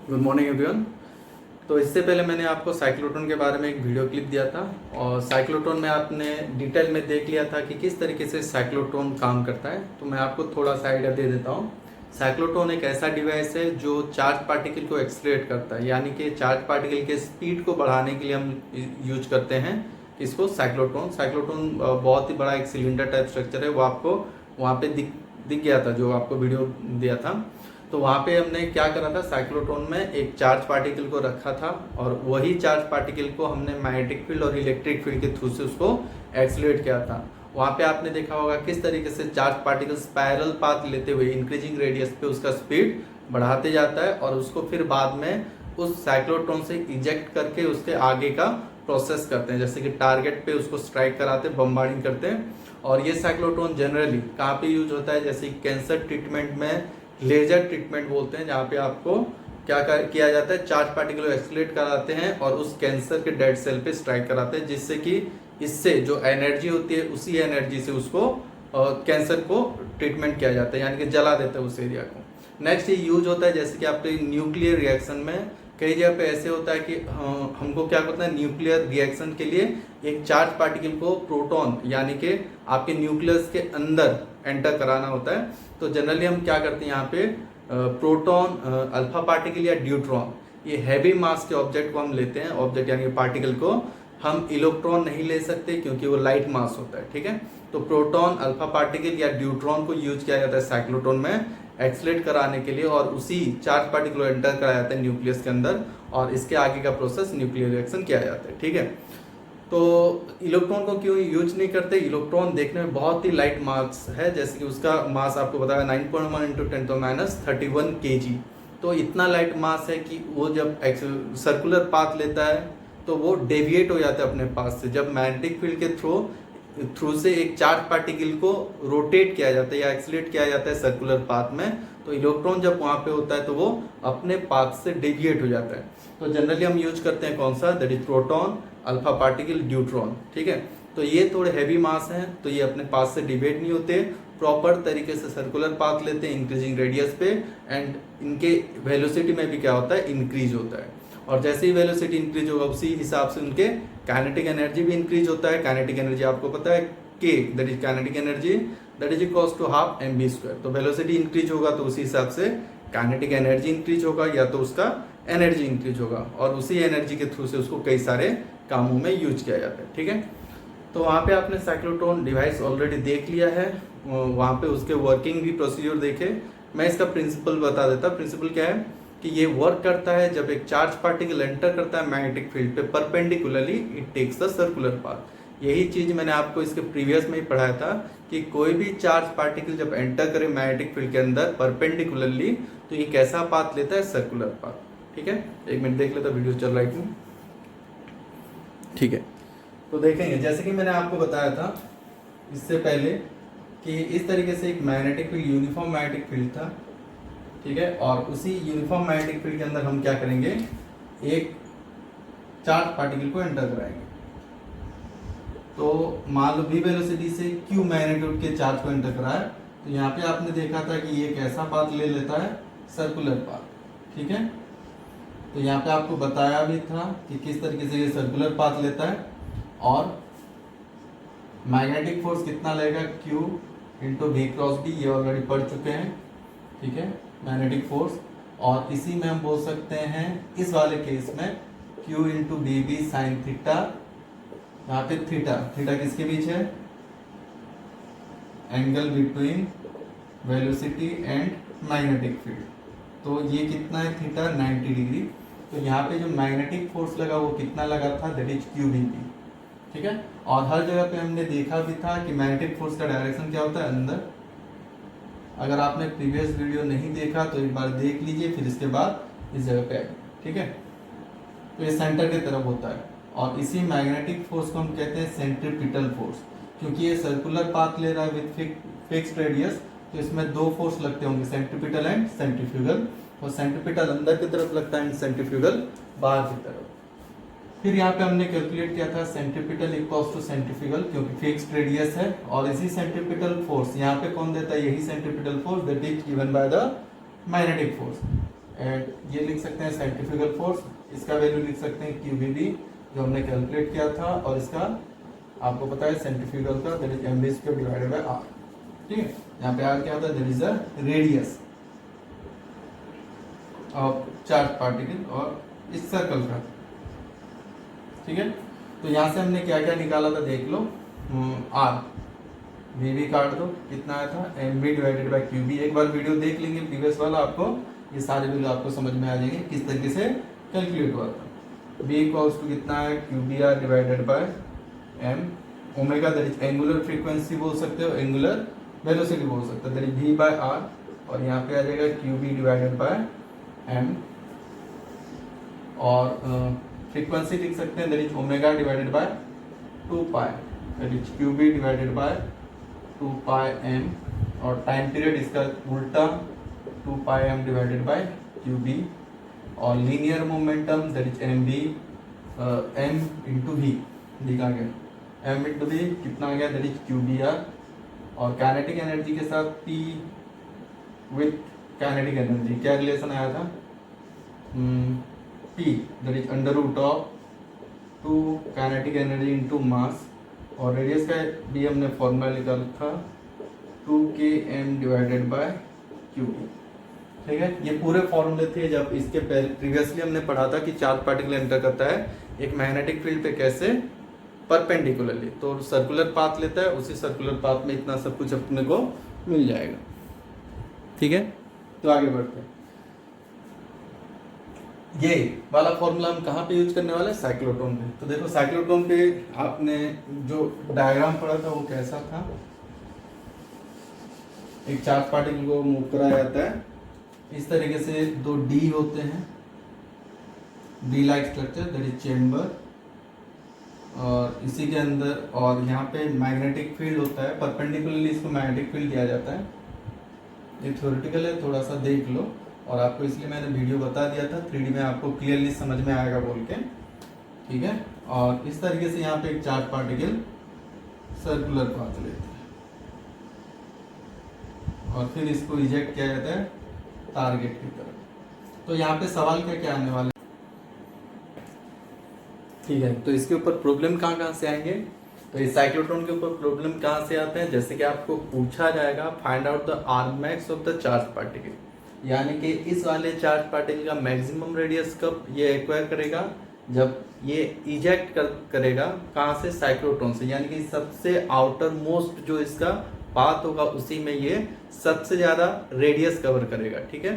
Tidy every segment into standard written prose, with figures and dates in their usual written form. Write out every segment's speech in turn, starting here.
Good morning everyone. तो इससे पहले मैंने आपको साइक्लोट्रॉन के बारे में एक वीडियो क्लिप दिया था और साइक्लोट्रॉन में आपने डिटेल में देख लिया था कि किस तरीके से साइक्लोट्रॉन काम करता है। तो मैं आपको थोड़ा सा आइडिया दे देता हूँ। साइक्लोट्रॉन एक ऐसा डिवाइस है जो चार्ज पार्टिकल को एक्सलेरेट करता है, यानी कि चार्ज पार्टिकल के स्पीड को बढ़ाने के लिए हम यूज करते हैं इसको साइक्लोट्रॉन। साइक्लोट्रॉन बहुत ही बड़ा एक सिलेंडर टाइप स्ट्रक्चर है, वो आपको वहाँ पे दिख गया था जो आपको वीडियो दिया था। तो वहाँ पे हमने क्या करा था, साइक्लोट्रॉन में एक चार्ज पार्टिकल को रखा था और वही चार्ज पार्टिकल को हमने मैग्नेटिक फील्ड और इलेक्ट्रिक फील्ड के थ्रू से उसको एक्सलेरेट किया था। वहाँ पे आपने देखा होगा किस तरीके से चार्ज पार्टिकल स्पाइरल पाथ लेते हुए इंक्रीजिंग रेडियस पे उसका स्पीड बढ़ाते जाता है और उसको फिर बाद में उस साइक्लोट्रॉन से इजेक्ट करके उसके आगे का प्रोसेस करते हैं, जैसे कि टारगेट पे उसको स्ट्राइक कराते हैं, बम्बार्डिंग करते हैं। और ये साइक्लोट्रॉन जनरली कहाँ पे यूज होता है, जैसे कैंसर ट्रीटमेंट में लेजर ट्रीटमेंट बोलते हैं, जहाँ पे आपको क्या किया जाता है, चार्ज पार्टिकल को एक्सलेट कराते हैं और उस कैंसर के डेड सेल पे स्ट्राइक कराते हैं, जिससे कि इससे जो एनर्जी होती है उसी एनर्जी से उसको कैंसर को ट्रीटमेंट किया जाता है, यानी कि जला देता है उस एरिया को। नेक्स्ट ये यूज होता है जैसे कि आपके न्यूक्लियर रिएक्शन में कई जगह पे ऐसे होता है कि हमको क्या करना है, न्यूक्लियर रिएक्शन के लिए एक चार्ज पार्टिकल को प्रोटॉन यानी कि आपके न्यूक्लियस के अंदर एंटर कराना होता है। तो जनरली हम क्या करते हैं यहाँ पे प्रोटॉन, अल्फा पार्टिकल या ड्यूट्रॉन, ये हैवी मास के ऑब्जेक्ट को हम लेते हैं, ऑब्जेक्ट यानी पार्टिकल को। हम इलेक्ट्रॉन नहीं ले सकते क्योंकि वो लाइट मास होता है, ठीक है। तो प्रोटॉन, अल्फा पार्टिकल या ड्यूट्रॉन को यूज किया जाता है साइक्लोट्रॉन में एक्सलेट कराने के लिए और उसी चार्ज पार्टिकल को एंटर कराया जाता है न्यूक्लियस के अंदर और इसके आगे का प्रोसेस न्यूक्लियर रिएक्शन किया जाता है, ठीक है। तो इलेक्ट्रॉन को क्यों यूज नहीं करते, इलेक्ट्रॉन देखने में बहुत ही लाइट मास है, जैसे कि उसका मास आपको बताया 9.1 इंटू 10⁻31 kg। तो इतना लाइट मास है कि वो जब सर्कुलर पाथ लेता है तो वो डेविएट हो जाता है अपने पास से। जब मैग्नेटिक फील्ड के थ्रू से एक चार्ज पार्टिकल को रोटेट किया जाता है या एक्सलेट किया जाता है सर्कुलर पाथ में, तो इलेक्ट्रॉन जब वहाँ पे होता है तो वो अपने पाथ से डेविएट हो जाता है। तो जनरली हम यूज करते हैं कौन सा, that is proton, alpha particle, deuteron, ठीक है। तो ये थोड़े हैवी मास हैं तो ये अपने पास से डिवेट नहीं होते, प्रॉपर तरीके से सर्कुलर पाथ लेते हैं इंक्रीजिंग रेडियस पे एंड इनके वेलोसिटी में भी क्या होता है, इंक्रीज होता है। और जैसे ही वेलोसिटी इंक्रीज होगा उसी हिसाब से उनके काइनेटिक एनर्जी भी इंक्रीज होता है। काइनेटिक एनर्जी आपको पता है के, that is kinetic energy, that is equals to half mv²। तो वेलोसिटी इंक्रीज होगा तो उसी हिसाब से काइनेटिक एनर्जी इंक्रीज होगा या तो उसका एनर्जी इंक्रीज होगा और उसी एनर्जी के थ्रू से उसको कई सारे कामों में यूज किया जाता है, ठीक है। तो वहाँ पे आपने साइक्लोट्रॉन डिवाइस ऑलरेडी देख लिया है, वहाँ पे उसके वर्किंग भी प्रोसीजर देखे। मैं इसका प्रिंसिपल बता देता। प्रिंसिपल क्या है कि ये वर्क करता है जब एक चार्ज पार्टिकल एंटर करता है मैग्नेटिक फील्ड पे perpendicularly, it takes the circular path. यही चीज मैंने आपको इसके प्रीवियस में ही पढ़ाया था कि कोई भी चार्ज पार्टिकल जब एंटर करे मैग्नेटिक फील्ड के अंदर परपेंडिकुलरली तो ये कैसा पाथ लेता है, सर्कुलर पाथ, ठीक है। एक मिनट देख लेता, वीडियो चल रहा है क्यों, ठीक है। तो देखेंगे जैसे कि मैंने आपको बताया था इससे पहले कि इस तरीके से एक magnetic field, uniform magnetic field था, ठीक है। और उसी यूनिफॉर्म मैग्नेटिक फील्ड के अंदर हम क्या करेंगे, एक चार्ज पार्टिकल को एंटर कराएंगे। तो मान लो v वेलोसिटी से q मैग्नीट्यूड के चार्ज को एंटर कराया, तो यहाँ पे आपने देखा था कि ये कैसा पाथ ले लेता है, सर्कुलर पाथ, ठीक है। तो यहाँ पे आपको बताया भी था कि किस तरीके से ये सर्कुलर पाथ लेता है और मैग्नेटिक फोर्स कितना लगेगा, q into v cross d, ये ऑलरेडी पढ़ चुके हैं, ठीक है, मैग्नेटिक फोर्स। और इसी में हम बोल सकते हैं इस वाले केस में q into D B sine theta. यहाँ पे थीटा, थीटा किसके बीच है, angle between velocity and magnetic field. तो ये कितना है थीटा, 90 डिग्री। तो यहाँ पे जो मैग्नेटिक फोर्स लगा वो कितना लगा था, दैट इज q dp, ठीक है। और हर जगह पे हमने देखा भी था कि मैग्नेटिक फोर्स का डायरेक्शन क्या होता है, अंदर। अगर आपने प्रीवियस वीडियो नहीं देखा तो एक बार देख लीजिए, फिर इसके बाद इस जगह पे आइए, ठीक है। तो ये सेंटर की तरफ होता है और इसी मैग्नेटिक फोर्स को हम कहते हैं सेंट्रीपिटल फोर्स, क्योंकि ये सर्कुलर पाथ ले रहा है विद फिक्स्ड रेडियस। तो इसमें दो फोर्स लगते होंगे, सेंट्रीपिटल एंड सेंट्रीफ्यूगल। और सेंट्रीपिटल अंदर की तरफ लगता है एंड सेंट्रीफ्यूगल बाहर की तरफ। फिर यहाँ पे हमने कैलकुलेट किया था सेंट्रीपिटल इक्वल्स टू सेंट्रीफ्यूगल, क्योंकि फिक्स्ड रेडियस है। और इसी सेंट्रीपिटल फोर्स यहाँ पे कौन देता है, यही centripetal force that is given by the magnetic force. And ये लिख सकते हैं सेंट्रीफ्यूगल फोर्स, इसका वैल्यू लिख सकते हैं QBB जो हमने कैलकुलेट किया था, और इसका आपको पता है सेंट्रीफ्यूगल का that is mv² divided by r। ठीक है, यहाँ पे r क्या होता है, that is the radius of charge particle और इस सर्कल का। ठीक है, तो यहाँ से हमने क्या क्या निकाला था देख लो। r वी काट दो, कितना आया था mv डिवाइडेड बाय QB। एक बार वीडियो देख लेंगे प्रीवियस वाला, आपको ये सारे वैल्यू आपको समझ में आ जाएंगे किस तरीके से कैलकुलेट हुआ था। b इक्वल्स टू कितना है QBr divided by m omega that is angular frequency बोल सकते हो, एंगुलर वेलोसिटी बोल सकते हो that is v by r, और यहाँ पे आ जाएगा QB डिवाइडेड बाय m, और फ्रीक्वेंसी लिख सकते हैं that is omega divided by 2 pi that is QB divided by 2 pi m, और टाइम पीरियड इसका उल्टा 2 pi m divided by QB, और linear momentum that is mv m into v लिखा गया, m इंटू v कितना आ गया that is QBr, और काइनेटिक एनर्जी के साथ P विथ काइनेटिक एनर्जी क्या रिलेशन आया था, P that is under root of 2 kinetic energy into mass, और रेडियस का भी हमने फॉर्मूला निकाला था 2km डिवाइडेड बाय QB। ठीक है, ये पूरे फॉर्मूले थे जब इसके पहले प्रीवियसली हमने पढ़ा था कि चार्ज पार्टिकल एंटर करता है एक मैग्नेटिक फील्ड पे कैसे, परपेंडिकुलरली, तो सर्कुलर पाथ लेता है, उसी सर्कुलर पाथ में इतना सब कुछ अपने को मिल जाएगा। ठीक है, तो आगे बढ़ते हैं। ये वाला फॉर्मूला हम कहाँ पे यूज करने वाले हैं, साइक्लोट्रॉन पे। तो देखो साइक्लोट्रॉन पे आपने जो डायग्राम पढ़ा था वो कैसा था, एक चार्ज पार्टिकल को मूव कराया जाता है इस तरीके से, 2 डी होते हैं, D like structure that is chamber, और इसी के अंदर, और यहाँ पे मैग्नेटिक फील्ड होता है, परपेंडिकुलरली इसको मैग्नेटिक फील्ड दिया जाता है। ये थ्योरेटिकल है, थोड़ा सा देख लो, और आपको इसलिए मैंने वीडियो बता दिया था 3D में आपको क्लियरली समझ में आएगा बोल के। ठीक है, और इस तरीके से यहाँ पे एक चार्ज पार्टिकल सर्कुलर पाथ लेते हैं, और फिर इसको इजेक्ट किया जाता है टारगेट की तरफ। तो यहाँ पे सवाल क्या क्या आने वाले, ठीक है, तो इसके ऊपर प्रॉब्लम कहाँ कहाँ से आएंगे, तो इस साइक्लोट्रॉन के ऊपर प्रॉब्लम कहाँ से आते हैं, जैसे कि आपको पूछा जाएगा find out the r max of the charge particle, यानी कि इस वाले चार्ज पार्टिकल का मैक्सिमम रेडियस कब ये एक्वायर करेगा, जब ये इजेक्ट करेगा कहाँ से, साइक्लोट्रॉन से, यानी कि सबसे आउटर मोस्ट जो इसका पाथ होगा उसी में ये सबसे ज़्यादा रेडियस कवर करेगा। ठीक है,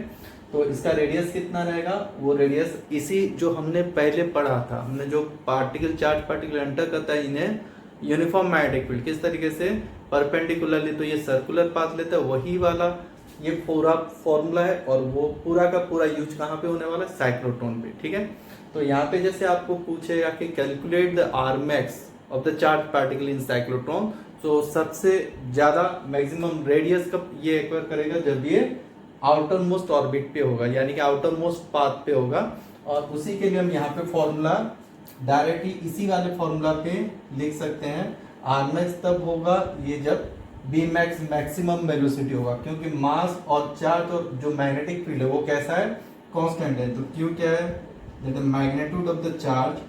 तो इसका रेडियस कितना रहेगा, वो रेडियस इसी जो हमने पहले पढ़ा था, हमने जो पार्टिकल चार्ज पार्टिकल एंटर करता है इन्हें यूनिफॉर्म मैग्नेटिक फील्ड, किस तरीके से, परपेंडिकुलरली, तो ये सर्कुलर पाथ लेता है, वही वाला ये पूरा फॉर्मूला है, और वो पूरा का पूरा यूज कहाँ पे होने वाला है, साइक्लोट्रॉन पे। ठीक है, तो यहाँ पे जैसे आपको पूछेगा कि calculate the r max of the charge particle in cyclotron, तो सबसे ज्यादा मैक्सिमम रेडियस कब ये एक्वायर करेगा, जब ये आउटर मोस्ट ऑर्बिट पे होगा, यानी कि आउटर मोस्ट पाथ पे होगा, और उसी के लिए हम यहाँ पे फॉर्मूला डायरेक्टली इसी वाले फॉर्मूला पे लिख सकते हैं। आर्मैक्स तब होगा ये जब बी मैक्स मैक्सिमम वेलोसिटी होगा, क्योंकि मास और चार्ज और जो मैग्नेटिक फील्ड है वो कैसा है, कांस्टेंट है। तो क्यू क्या है, that is magnitude of the charge,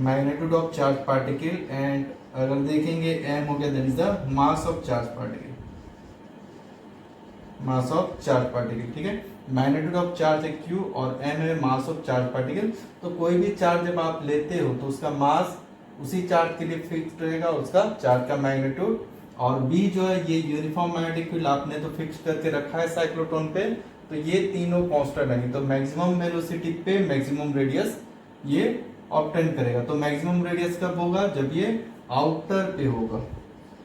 magnitude of charge particle, and अगर देखेंगे एम हो गया that is the mass of charge particle, mass of charge particle. ठीक है, मैग्नीट्यूड ऑफ चार्ज है क्यू और एम है मास ऑफ चार्ज पार्टिकल। तो कोई भी चार्ज जब आप लेते हो तो उसका मास उसी चार्ज के लिए फिक्स रहेगा, उसका चार्ज का मैग्नीट्यूड, और बी जो है ये यूनिफॉर्म मैग्नेटिक फील्ड आपने तो फिक्स करके रखा है साइक्लोट्रॉन पे, तो ये तीनों कांस्टेंट रहेंगे। तो मैक्सिमम वेलोसिटी पे मैक्सिमम रेडियस ये ऑब्टेन करेगा। तो मैक्सिमम रेडियस कब होगा, जब ये आउटर पे होगा,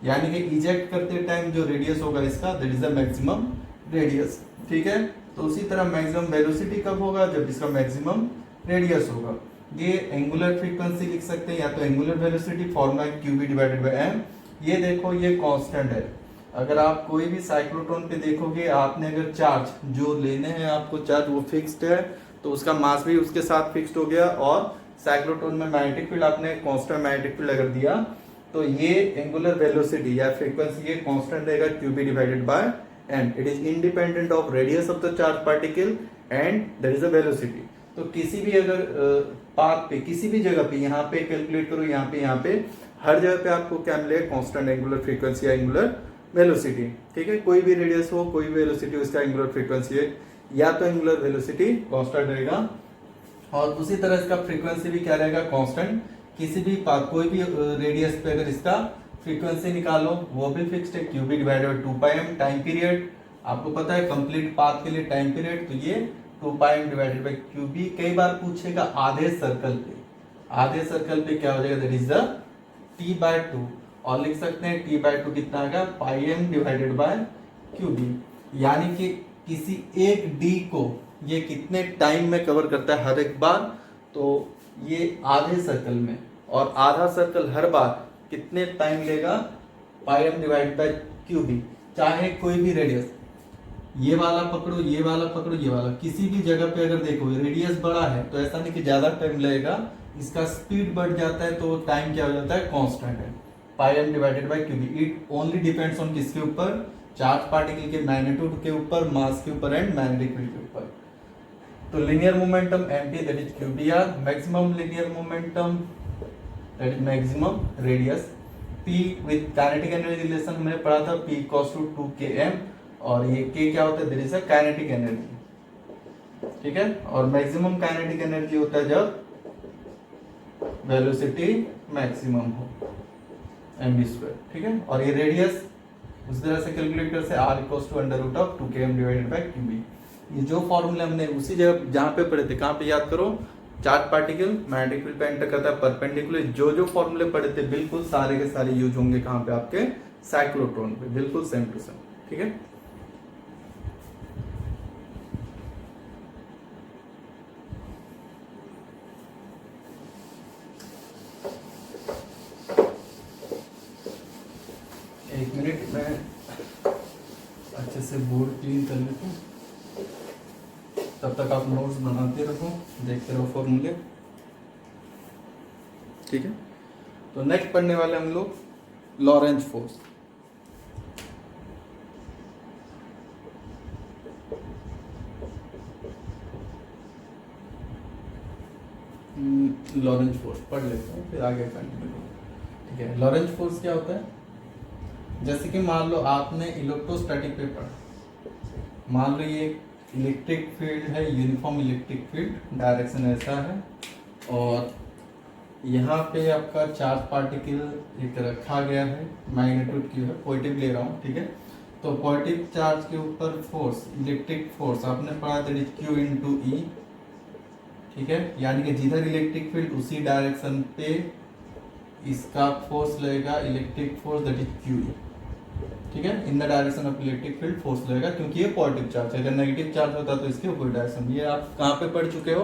यानी कि इजेक्ट करते टाइम जो रेडियस होगा इसका that is the maximum radius. ठीक है, तो उसी तरह मैक्सिमम वेलोसिटी कब होगा, जब इसका मैक्सिमम रेडियस होगा। ये एंगुलर फ्रीक्वेंसी लिख सकते हैं, या तो angular velocity formula QB divided by m। ये देखो ये कांस्टेंट है। अगर आप कोई भी साइक्लोट्रॉन पे देखोगे, आपने अगर चार्ज जो लेने हैं आपको चार्ज वो फिक्स्ड है, तो उसका मास भी उसके साथ फिक्स्ड हो गया, और साइक्लोट्रॉन में मैग्नेटिक फील्ड आपने कांस्टेंट मैग्नेटिक फील्ड अगर दिया तो ये एंगुलर वेलोसिटी या फ्रीक्वेंसी ये कांस्टेंट रहेगा QB divided bye and it is independent of radius of the charged particle and there is a velocity। तो किसी भी अगर पाथ पे किसी भी जगह पे, यहाँ पे कैलकुलेट करो, यहाँ पे हर जगह पे आपको क्या मिलेगा, constant angular frequency, angular velocity. ठीक है, कोई भी रेडियस हो, कोई भी वेलोसिटी हो, इसका एंगुलर फ्रीक्वेंसी है या तो एंगुलर वेलोसिटी कांस्टेंट रहेगा और उसी तरह इसका फ्रीक्वेंसी भी क्या रहेगा, कांस्टेंट। किसी भी पाथ, कोई भी रेडियस पे अगर इसका फ्रीक्वेंसी निकालो वो भी फिक्स्ड है, QB divided by 2πm। Time period आपको पता है कंप्लीट पाथ के लिए टाइम पीरियड, तो ये 2πm डिवाइडेड बाय क्यूबी। कई बार पूछेगा आधे सर्कल पे, आधे सर्कल पे क्या हो जाएगा, दैट इज द t/2 और लिख सकते हैं t/2 कितना आएगा, πm डिवाइडेड बाय क्यूबी। यानी कि किसी एक d को ये कितने टाइम में कवर करता है हर एक बार, तो ये आधे सर्कल में, और आधा सर्कल हर बार कितने टाइम लेगा, πm डिवाइड बाय क्यूबी। चाहे कोई भी रेडियस, ये वाला पकड़ो, ये वाला पकड़ो, ये वाला, किसी भी जगह पे अगर देखो रेडियस बड़ा है तो ऐसा नहीं कि ज्यादा टाइम लगेगा, इसका स्पीड बढ़ जाता है तो टाइम क्या हो जाता है, कांस्टेंट है, πm divided by QB. It only depends on किसके ऊपर, चार्ज पार्टिकल के मैग्नीट्यूड के ऊपर, मास के ऊपर एंड मैग्नेटिक फील्ड के ऊपर। तो linear momentum mt that is qbr, maximum linear momentum that is maximum radius. p with kinetic energy relation हमने पढ़ा था, p इक्वल्स टू 2km, और ये k क्या होता है, there is a kinetic energy. ठीक है, और मैक्सिमम काइनेटिक एनर्जी होता है जब वेलोसिटी मैक्सिमम हो, mv²। ठीक है, और ये रेडियस उस तरह से कैलकुलेट कर से r equals to √2km divided by qb। ये जो फॉर्मूले हमने उसी जगह जहां पे पढ़े थे, कहां पे याद करो, चार्ज पार्टिकल मैग्नेटिक फील्ड पे एंटर करता है परपेंडिकुलर, जो फॉर्मूले पढ़े थे बिल्कुल सारे के सारे यूज होंगे कहां पे, आपके साइक्लोट्रॉन पे, बिल्कुल सेम टू सेम। ठीक है, एक मिनट मैं अच्छे से बोर्ड क्लीन कर लेता हूँ, तब तक आप नोट्स बनाते रहो, देखते रहो फॉर्मूले। ठीक है, तो नेक्स्ट पढ़ने वाले हम लोग लॉरेंज फोर्स। लॉरेंज फोर्स पढ़ लेते हैं फिर आगे कंटिन्यू करो। ठीक है, लॉरेंज फोर्स क्या होता है, जैसे कि मान लो आपने इलेक्ट्रोस्टैटिक पे पढ़ा, मान लो ये इलेक्ट्रिक फील्ड है, यूनिफॉर्म इलेक्ट्रिक फील्ड, डायरेक्शन ऐसा है, और यहाँ पे आपका चार्ज पार्टिकल एक रखा गया है, मैग्नीट्यूड क्यू है, पॉजिटिव ले रहा हूँ। ठीक है, तो पॉजिटिव चार्ज के ऊपर फोर्स, इलेक्ट्रिक फोर्स आपने पढ़ा था Q × E। ठीक है, यानी कि जिधर इलेक्ट्रिक फील्ड उसी डायरेक्शन पे इसका फोर्स लगेगा, electric force that is QE। ठीक है, in the direction of electric field force लगेगा, क्योंकि ये पॉजिटिव चार्ज है, अगर नेगेटिव चार्ज होता तो इसके ऊपर डायरेक्शन। ये आप कहाँ पे पढ़ चुके हो,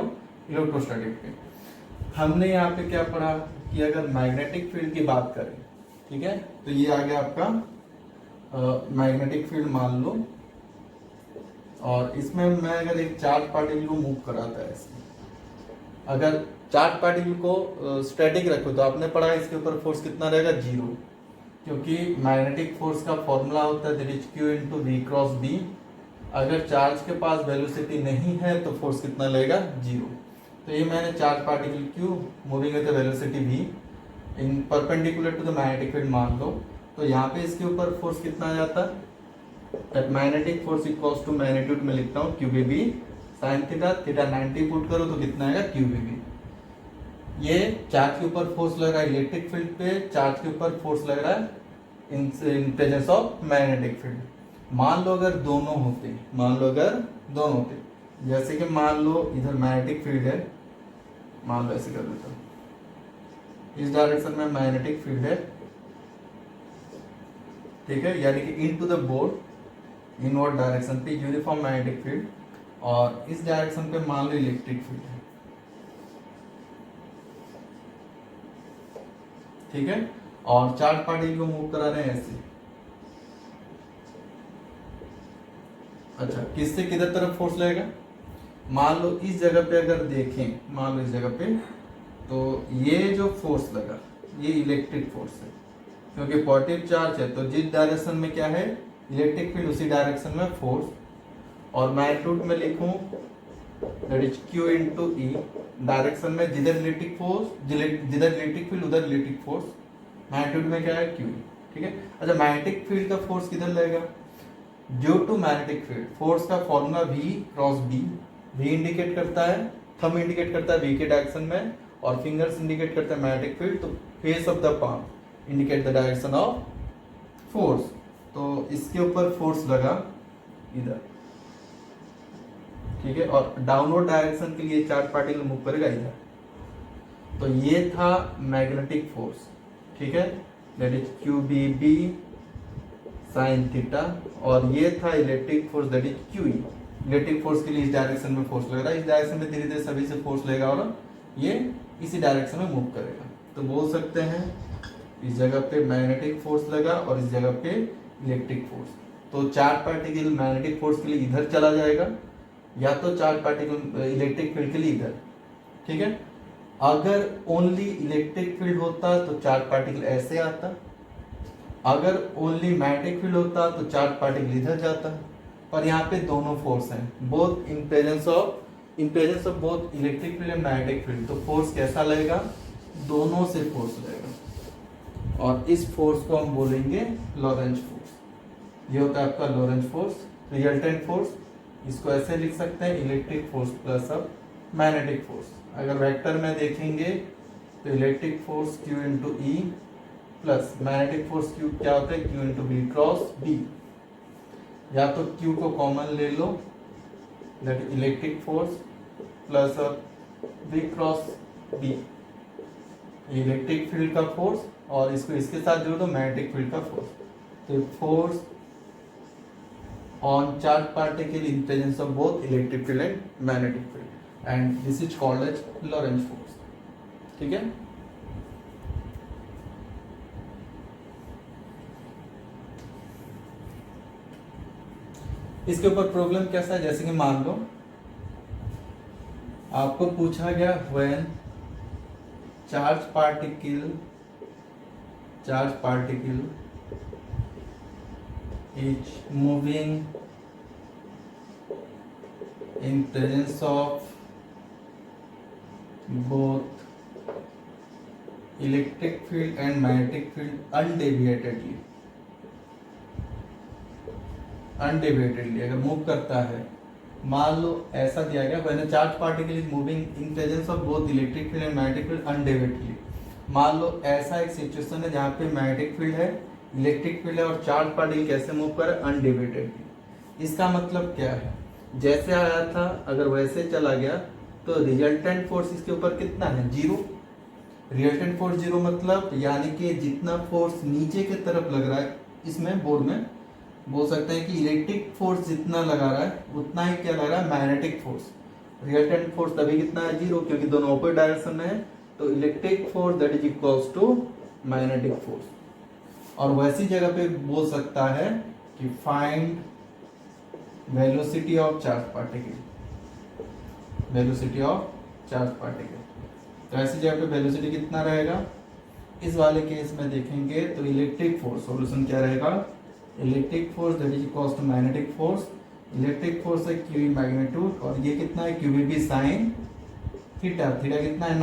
इलेक्ट्रोस्टैटिक पे। हमने यहाँ पे क्या पढ़ा कि अगर मैग्नेटिक फील्ड की बात करें, ठीक है, तो ये आ गया आपका मैग्नेटिक फील्ड मान लो, और इसमें मैं अगर एक चार्ज पार्टिकल को मूव कराता है, इसमें अगर चार्ज पार्टिकल को स्टैटिक रखो तो आपने पढ़ा इसके ऊपर फोर्स कितना रहेगा, 0, क्योंकि मैग्नेटिक फोर्स का फॉर्मूला होता है that is Q × V × B। अगर चार्ज के पास वेलोसिटी नहीं है तो फोर्स कितना लगेगा, 0। तो ये मैंने charge particle Q moving with velocity V in perpendicular to the magnetic field मान लो, तो यहाँ पे इसके ऊपर फोर्स कितना आ जाता है, magnetic force equals to magnitude में लिखता हूँ QBB sin theta, theta 90 put करो तो कितना आएगा, QBB। ये चार्ज के ऊपर फोर्स लग रहा है इलेक्ट्रिक फील्ड पे, चार्ज के ऊपर फोर्स लग रहा है इन प्रेजेंस ऑफ मैग्नेटिक फील्ड। मान लो अगर दोनों होते, मान लो अगर दोनों होते, जैसे कि मान लो इधर मैग्नेटिक फील्ड है, मान लो ऐसे कर देता हूँ, इस डायरेक्शन में मैग्नेटिक फील्ड है। ठीक है, यानी कि into the board inward direction पे यूनिफॉर्म मैग्नेटिक फील्ड, और इस डायरेक्शन पे मान लो इलेक्ट्रिक फील्ड है। ठीक है, और चार्ज पार्टिकल को मूव करा रहे हैं ऐसे। अच्छा, किससे किधर तरफ फोर्स लगेगा, मान लो इस जगह पे अगर देखें, मान लो इस जगह पे, तो ये जो फोर्स लगा ये इलेक्ट्रिक फोर्स है, क्योंकि पॉजिटिव चार्ज है, तो जिस डायरेक्शन में क्या है, इलेक्ट्रिक फील्ड उसी डायरेक्शन में फोर्स, और मैग्नीट्यूड में लिखूं that is Q into E, direction में जिधर इलेक्ट्रिक फोर्स, जिधर इलेक्ट्रिक फील्ड उधर इलेक्ट्रिक फोर्स, मैग्नीट्यूड में क्या है Q, ठीक है। अच्छा, मैग्नेटिक फील्ड का फोर्स किधर लगेगा, due to magnetic field force का formula V cross B, V indicate करता है, थंब इंडिकेट करता है V के डायरेक्शन में, और फिंगर्स इंडिकेट करता है मैग्नेटिक फील्ड, तो face of the palm indicate the direction of force. तो इसके ऊपर फोर्स लगा इधर, ठीक है, और डाउनवर्ड डायरेक्शन के लिए चार्ज पार्टिकल मूव करेगा इधर। तो ये था मैग्नेटिक फोर्स, ठीक है, that is QBB sine theta, और ये था electric force that is QE। Electric force के लिए इस डायरेक्शन में फोर्स लग रहा है, इस डायरेक्शन में धीरे धीरे सभी से फोर्स लगेगा और ये इसी डायरेक्शन में मूव करेगा। तो बोल सकते हैं इस जगह पे मैग्नेटिक फोर्स लगा और इस जगह पे इलेक्ट्रिक फोर्स। तो चार्ज पार्टिकल मैग्नेटिक फोर्स के लिए इधर चला जाएगा, या तो चार्ज पार्टिकल इलेक्ट्रिक फील्ड के लिए इधर, ठीक है। अगर ओनली इलेक्ट्रिक फील्ड होता तो चार्ज पार्टिकल ऐसे आता, अगर ओनली मैग्नेटिक फील्ड होता तो चार्ज पार्टिकल इधर जाता, पर यहाँ पे दोनों फोर्स हैं, both in presence of both electric field and magnetic field. तो फोर्स कैसा लगेगा, दोनों से फोर्स लगेगा, और इस फोर्स को हम बोलेंगे लॉरेंज फोर्स। ये होता है आपका लॉरेंज फोर्स, रिजल्टेंट फोर्स। इसको ऐसे लिख सकते हैं इलेक्ट्रिक फोर्स प्लस अब मैग्नेटिक फोर्स। अगर वेक्टर में देखेंगे तो electric force Q into E plus magnetic force Q क्या होता है, Q into B cross B। या तो Q को कॉमन ले लो, that electric force plus B cross B, electric field का फोर्स, और इसको इसके साथ जोड़ दो मैग्नेटिक फील्ड का फोर्स। तो force on charge particle in presence of both electric field and magnetic field, and this is called as Lorentz force, ठीक है। इसके ऊपर प्रॉब्लम कैसा है, जैसे कि मान लो आपको पूछा गया when charge particle is moving in presence of both electric field and magnetic field undeviatedly अगर मूव करता है, मान लो ऐसा दिया गया when charge particle is moving in presence of both electric field and magnetic field undeviatedly. मान लो ऐसा एक सिचुएशन है जहाँ पे मैग्नेटिक फील्ड है, इलेक्ट्रिक फील्ड है, और चार्ज पार्टिकल कैसे मूव कर अनडिविएटेडली। इसका मतलब क्या है, जैसे आया था अगर वैसे चला गया तो रिजल्टेंट फोर्स इसके ऊपर कितना है, 0। रिजल्टेंट फोर्स 0 मतलब यानी कि जितना फोर्स नीचे की तरफ लग रहा है, इसमें बोर्ड में बोल सकते हैं कि इलेक्ट्रिक फोर्स जितना लगा रहा है उतना ही क्या लग रहा है मैग्नेटिक फोर्स। रिजल्टेंट फोर्स तभी कितना है, 0, क्योंकि दोनों ऑपोजिट डायरेक्शन में है। तो electric force that is equals to magnetic force. और वैसी जगह पे बोल सकता है कि find velocity of charge particle, तो ऐसी जगह पे वेलोसिटी कितना रहेगा। इस वाले केस में देखेंगे तो इलेक्ट्रिक फोर्स, सॉल्यूशन क्या रहेगा, electric force that is equals to magnetic force. Electric force है QE मैग्नीट्यूड, और ये कितना है QBB साइन थीटा कितना है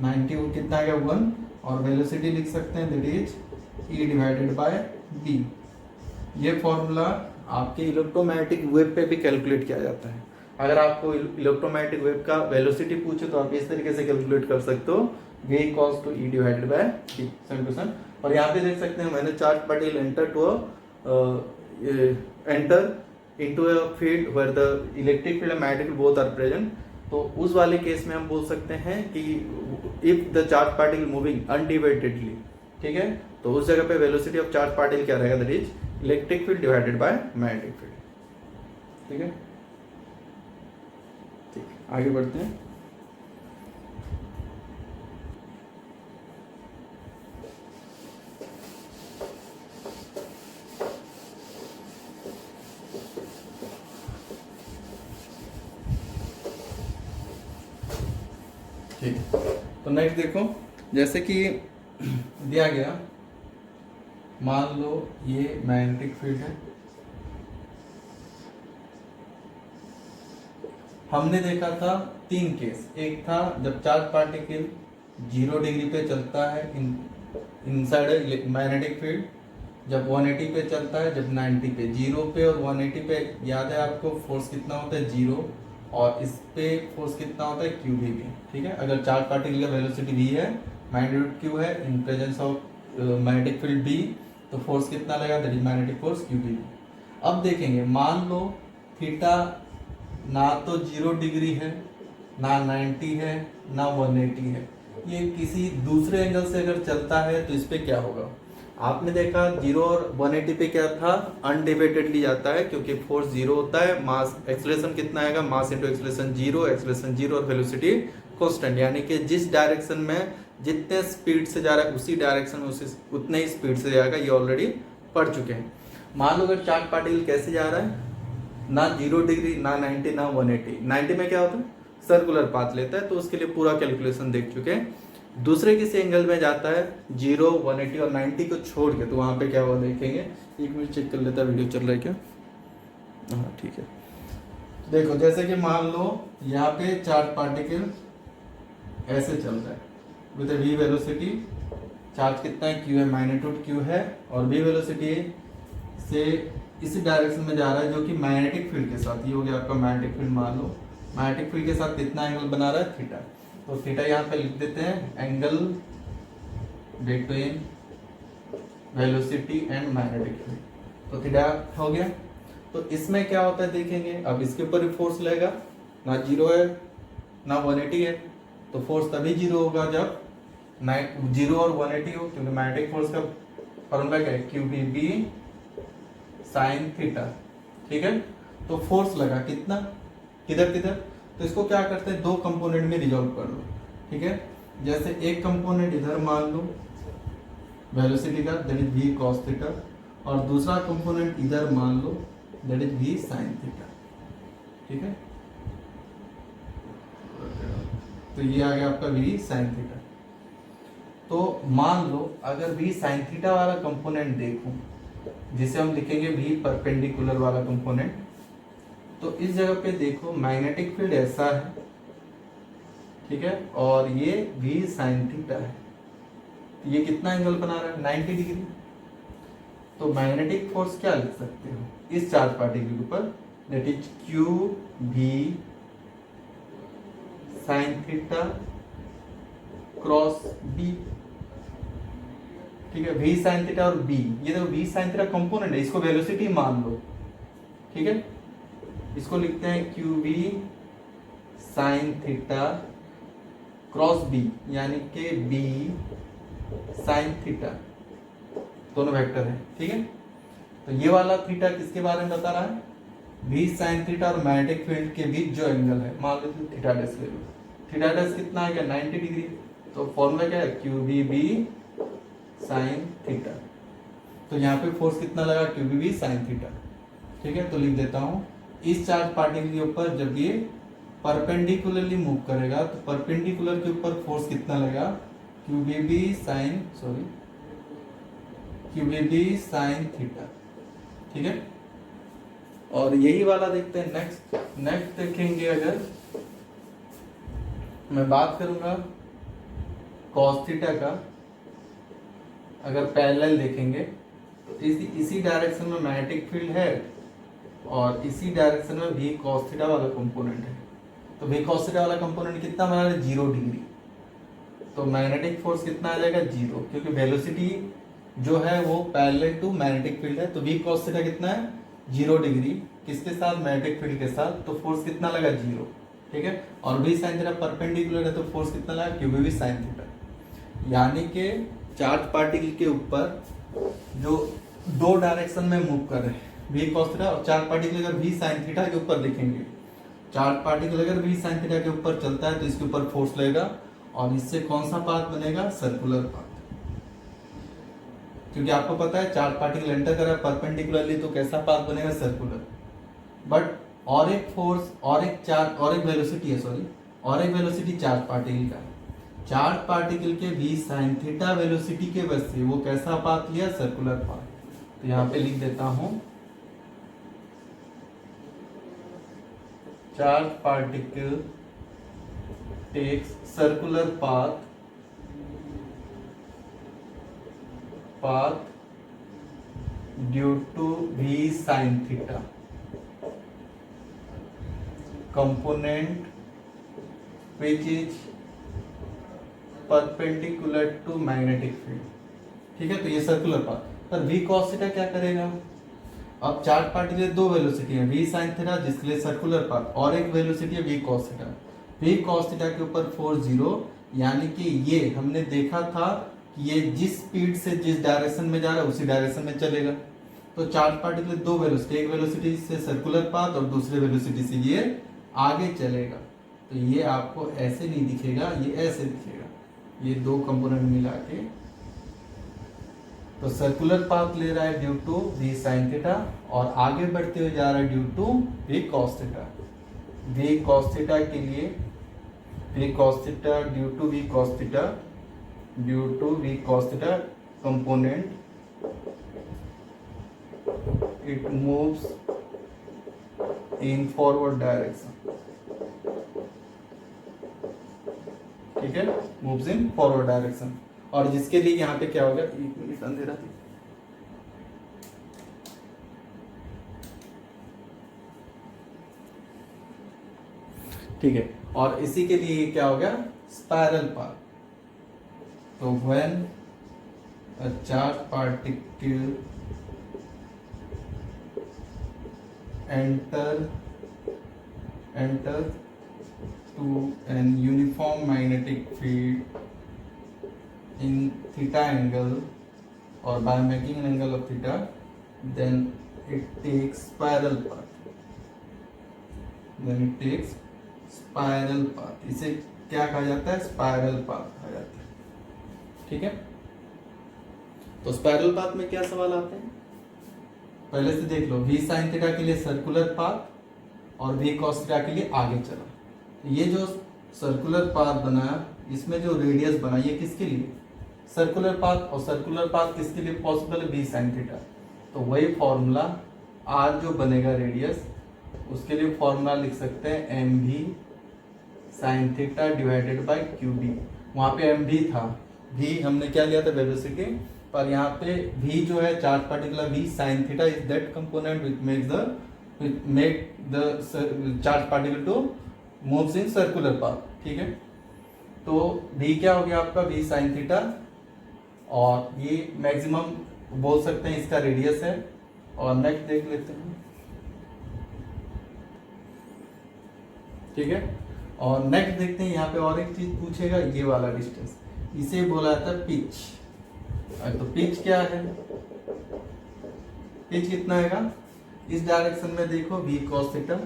90 वो कितना है 1, और वेलोसिटी लिख सकते हैं that is E divided by B। ये फॉर्मूला आपके इलेक्ट्रोमैग्नेटिक वेव पे भी कैलकुलेट किया जाता है। अगर आपको इलेक्ट्रोमैग्नेटिक वेव का वेलोसिटी पूछे तो आप इस तरीके से कैलकुलेट कर सकते हो, V equals to E divided by B solution. और यहाँ पे देख सकते हैं मैंने charge particle enter into a field where the electric field and magnetic field both are present. तो उस वाले केस में हम बोल सकते हैं कि if the charge particle moving undividedly, ठीक है, तो उस जगह पे वेलोसिटी ऑफ चार्ज पार्टिकल क्या रहेगा, that is electric field divided by magnetic field, ठीक है। ठीक, आगे बढ़ते हैं। ठीक, तो नेक्स्ट देखो, जैसे कि दिया गया मान लो ये मैग्नेटिक फील्ड है। हमने देखा था 3 केस। एक था जब चार्ज पार्टिकल 0 डिग्री पे चलता है इनसाइड मैग्नेटिक फील्ड, जब 180 पे चलता है, जब 90 पे। 0 पे और 180 पे याद है आपको फोर्स कितना होता है 0, और इस पे फोर्स कितना होता है क्यू भी। ठीक है, अगर चार्ज पार्टिकल का वेलोसिटी v है, मैग्नीट्यूड q है, इन presence of magnetic field b, तो फोर्स कितना लगेगा, that is magnetic force Q भी। अब देखेंगे, मान लो थीटा ना तो 0 डिग्री है, ना 90 है, ना 180 है, ये किसी दूसरे एंगल से अगर चलता है तो इस पे क्या होगा। आपने देखा 0 और 180 पे क्या था, अनडिवाइडेडली जाता है, क्योंकि फोर्स 0 होता है, मास एक्सेलरेशन कितना आएगा, मास इनटू एक्सेलरेशन 0 और वेलोसिटी कांस्टेंट, यानी कि जिस डायरेक्शन में जितने स्पीड से जा रहा है उसी डायरेक्शन में उतने ही स्पीड से जाएगा। ये ऑलरेडी पढ़ चुके हैं। मान लो अगर चार्ज पार्टिकल कैसे जा रहा है, ना 0 डिग्री, ना 90, ना 180। 90 में क्या होता है, सर्कुलर पाथ लेता है, तो उसके लिए पूरा कैलकुलेशन देख चुके हैं। दूसरे किसी एंगल में जाता है 0, 180 और 90 को छोड़ के, तो वहां पे क्या हुआ देखेंगे। एक मिनट चेक कर लेता है वीडियो चल रहा है क्या। हाँ ठीक है, देखो जैसे कि मान लो यहाँ पे चार्ज पार्टिकल ऐसे चल रहा है विद v वेलोसिटी। चार्ज कितना है, q है, मैग्नीट्यूड q है, और v वेलोसिटी से इसी डायरेक्शन में जा रहा है, जो कि मैग्नेटिक फील्ड के साथ, ये हो गया आपका मैग्नेटिक फील्ड। मान लो मैग्नेटिक फील्ड के साथ कितना एंगल बना रहा है, थीटा। तो थीटा यहाँ पे लिख देते हैं, angle between velocity and magnetic field. तो थीटा हो गया। तो इसमें क्या होता है देखेंगे, अब इसके ऊपर भी फोर्स लगेगा, ना 0 है ना 180 है, तो फोर्स तभी 0 होगा जब 0 और 180 हो, क्योंकि मैग्नेटिक फोर्स का फॉर्मूला क्या है, QBB साइन थीटा। ठीक है, तो फोर्स लगा कितना, किधर किधर, तो इसको क्या करते हैं, 2 कंपोनेंट में रिजॉल्व कर लो। ठीक है, जैसे एक कंपोनेंट इधर मान लो वेलोसिटी का, that is v cos theta, और दूसरा कंपोनेंट इधर मान लो, that is v sin theta. ठीक है, तो ये आ गया आपका v sin थीटा। तो मान लो अगर v sin थीटा वाला कंपोनेंट देखूं, जिसे हम लिखेंगे v परपेंडिकुलर वाला कंपोनेंट, तो इस जगह पे देखो मैग्नेटिक फील्ड ऐसा है, ठीक है, और ये v sin थीटा है। ये कितना एंगल बना रहा है, 90 डिग्री। तो मैग्नेटिक फोर्स क्या लिख सकते हो इस चार्ज पार्टिकल के ऊपर, that is QB sin theta cross B। ठीक है, v sin थीटा और B, ये देखो v sin थीटा कंपोनेंट है, इसको वेलोसिटी मान लो। ठीक है, इसको लिखते हैं QB sin theta cross B, यानी कि B sin थीटा, दोनों वेक्टर है। ठीक है, तो ये वाला थीटा किसके बारे में बता रहा है, v sin थीटा और मैग्नेटिक फील्ड के बीच जो एंगल है, मान लो थीटा डैश ले लो। थीटा डैश कितना आ गया, 90 डिग्री। तो फॉर्मूला क्या है, QBB sin थीटा। तो यहाँ पे फोर्स कितना लगा, QBB sin थीटा। ठीक है, तो लिख देता हूँ, इस चार्ज पार्टिकल के ऊपर जब ये परपेंडिकुलरली मूव करेगा, तो परपेंडिकुलर के ऊपर फोर्स कितना लगेगा, QBB sin थीटा। ठीक है, और यही वाला देखते हैं नेक्स्ट देखेंगे। अगर मैं बात करूंगा cos थीटा का, अगर पैरेलल देखेंगे तो इसी डायरेक्शन में मैग्नेटिक फील्ड है, और इसी डायरेक्शन में v cos थीटा वाला कंपोनेंट है। तो v cos थीटा वाला कंपोनेंट कितना बना रहा है, 0 डिग्री। तो मैग्नेटिक फोर्स कितना आ जाएगा, 0, क्योंकि वेलोसिटी जो है वो पैरेलल टू मैग्नेटिक फील्ड है। तो v cos थीटा कितना है, 0 डिग्री, किसके साथ, मैग्नेटिक फील्ड के साथ, तो फोर्स कितना लगा, 0। ठीक है, और v sin थीटा परपेंडिकुलर है, तो फोर्स कितना लगा, QBB sin थीटा। यानी कि चार्ज पार्टिकल के ऊपर जो 2 डायरेक्शन में मूव कर रहे हैं, v cos थीटा, और चार्ज पार्टिकल अगर v sin थीटा के ऊपर देखेंगे, चार्ज पार्टिकल अगर v sin थीटा के ऊपर चलता है तो इसके ऊपर फोर्स लगेगा, और इससे कौन सा पाथ बनेगा, सर्कुलर पाथ। क्योंकि आपको पता है चार्ज पार्टिकल एंटर कर रहा है परपेंडिकुलरली, तो कैसा पाथ बनेगा, सर्कुलर। बट और एक वेलोसिटी चार्ज पार्टिकल का है, चार्ज पार्टिकल के v sin थीटा वेलोसिटी के वजह से वो कैसा पाथ लिया, सर्कुलर पाथ। तो यहाँ पे लिख देता हूं charge particle takes circular path due to v sin theta component which is perpendicular to magnetic field. ठीक है, तो ये सर्कुलर पाथ। पर v cos थीटा क्या करेगा, अब चार्ज पार्टिकल दो वेलोसिटी है, v sin थीटा जिसके लिए सर्कुलर पाथ, और एक वेलोसिटी है v cos theta. v cos theta के ऊपर 4 0, यानी कि ये हमने देखा था कि ये जिस स्पीड से जिस डायरेक्शन में जा रहा है उसी डायरेक्शन में चलेगा। तो चार्ज पार्टिकल दो वेलोसिटी, एक वेलोसिटी से सर्कुलर पाथ और दूसरे वेलोसिटी से ये आगे चलेगा। तो ये आपको ऐसे नहीं दिखेगा, ये ऐसे दिखेगा, ये दो कंपोनेंट मिला के। तो सर्कुलर पाथ ले रहा है due to v sin theta, और आगे बढ़ते हुए जा रहा है due to v cos theta. v cos theta के लिए v cos theta due to v cos theta due to v cos theta component it moves in forward direction. ठीक है, मूव्स इन फॉरवर्ड डायरेक्शन। और जिसके लिए यहाँ पे क्या होगा, एक मिनट अंधेरा थी, ठीक है, और इसी के लिए क्या हो गया, स्पाइरल पाथ। तो when a charge particle enter to an uniform magnetic field in theta angle or by making an angle of theta, then it takes spiral path. इसे क्या कहा जाता है, स्पाइरल पाथ कहा जाता है। ठीक है, तो स्पाइरल पाथ में क्या सवाल आते हैं, पहले से देख लो। v sin थीटा के लिए सर्कुलर पाथ और v cos थीटा के लिए आगे चला। ये जो सर्कुलर पाथ बना, इसमें जो रेडियस बना, ये किसके लिए, सर्कुलर पाथ। और सर्कुलर पाथ किसके लिए पॉसिबल है, v sin थीटा। तो वही फॉर्मूला r जो बनेगा रेडियस, उसके लिए फॉर्मूला लिख सकते हैं mv sin theta divided by qb। वहाँ पे mv था, v हमने क्या लिया था, वेलोसिटी, पर यहाँ पे v जो है charge particle v sin theta is that component which make the charge particle to moves in circular path. ठीक है, तो v क्या हो गया आपका, v sin थीटा, और ये मैक्सिमम बोल सकते हैं इसका रेडियस है। और नेक्स्ट देख लेते हैं। ठीक है, और नेक्स्ट देखते हैं, यहाँ पे और एक चीज पूछेगा, ये वाला डिस्टेंस, इसे बोला था पिच। तो पिच क्या है, पिच कितना है, इस डायरेक्शन में देखो v cos थीटा,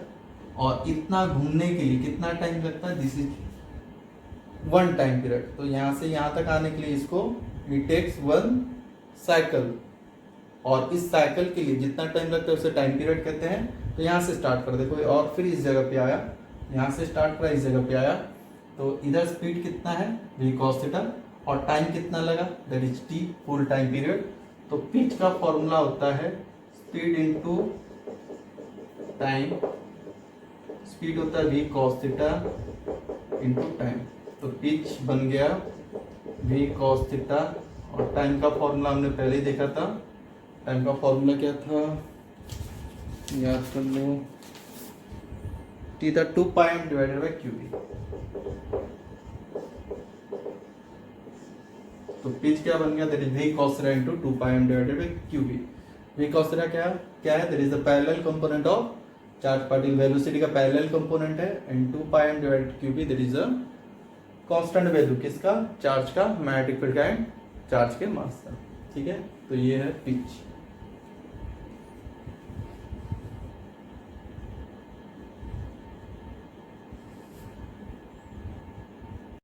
और इतना घूमने के लिए कितना टाइम लगता है, दिस इज 1 टाइम पीरियड। तो यहाँ से यहाँ तक आने के लिए इसको इट टेक्स 1 साइकिल, और इस साइकिल के लिए जितना टाइम लगता है उसे टाइम पीरियड कहते हैं। तो यहाँ से स्टार्ट कर देखो, और फिर इस जगह पे आया, यहाँ से स्टार्ट करा, इस जगह पे आया, तो इधर स्पीड कितना है v cos थीटा, और टाइम कितना लगा, that is t, full time period. तो पिच का फॉर्मूला होता है स्पीड इनटू टाइम, स्पीड होता है v cos theta into time. तो पिच बन गया v cos थीटा, और टाइम का फॉर्मूला हमने पहले ही देखा था। टाइम का फॉर्मूला क्या था, याद कर लो, t था 2 pi m divided by qb। तो पिच क्या बन गया, that is v cos theta into 2 pi m divided by qb। v cos theta क्या है, that is the parallel component of charge particle, velocity का पैरेलल कंपोनेंट है, and 2 pi m divided qb, that is the constant value किसका, charge का, magnetic field का and charge के मास का। ठीक है, तो ये है पिच।